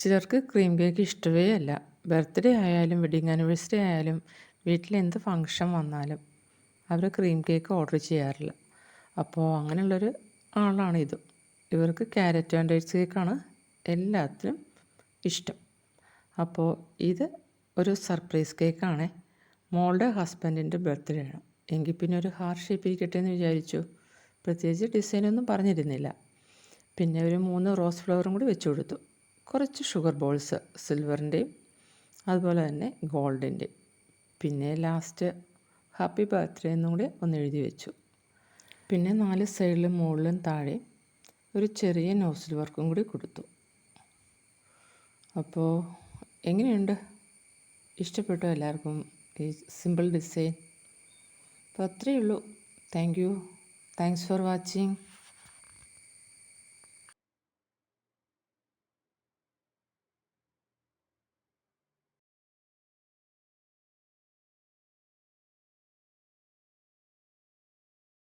ചിലർക്ക് cream cake ഇഷ്ടമേ അല്ല. Birthday ആയാലും വെഡിങ് ആനിവേഴ്സറി ആയാലും വീട്ടിലെന്ത് ഫങ്ഷൻ വന്നാലും അവർ ക്രീം കേക്ക് ഓർഡർ ചെയ്യാറില്ല. അപ്പോൾ അങ്ങനെയുള്ളൊരു ആളാണിത്. ഇവർക്ക് ക്യാരറ്റ് ആൻഡ് ഡേറ്റ്സ് കേക്കാണ് എല്ലാത്തിനും ഇഷ്ടം. അപ്പോൾ ഇത് ഒരു സർപ്രൈസ് കേക്കാണ്. മോളുടെ ഹസ്ബൻഡിൻ്റെ ബർത്ത്ഡേ ആണ്. എങ്കിൽ പിന്നെ ഒരു ഹാർട്ട് ഷേപ്പ് ഇരിക്കട്ടെ എന്ന് വിചാരിച്ചു. പ്രത്യേകിച്ച് ഡിസൈനൊന്നും പറഞ്ഞിരുന്നില്ല. പിന്നെ ഒരു 3 റോസ് ഫ്ലവറും കൂടി വെച്ച് കൊടുത്തു. കുറച്ച് ഷുഗർ ബോൾസ് സിൽവറിൻ്റെയും അതുപോലെ തന്നെ ഗോൾഡിൻ്റെയും. പിന്നെ ലാസ്റ്റ് ഹാപ്പി ബർത്ത്ഡേ എന്നും കൂടി ഒന്ന് എഴുതി വെച്ചു. പിന്നെ 4 സൈഡിലും മുകളിലും താഴെ ഒരു ചെറിയ നോസിൽ വർക്കും കൂടി കൊടുത്തു. അപ്പോൾ എങ്ങനെയുണ്ട്? ഇഷ്ടപ്പെട്ടോ എല്ലാവർക്കും ഈ സിമ്പിൾ ഡിസൈൻ? അപ്പോൾ അത്രയേ ഉള്ളൂ. Thanks for watching.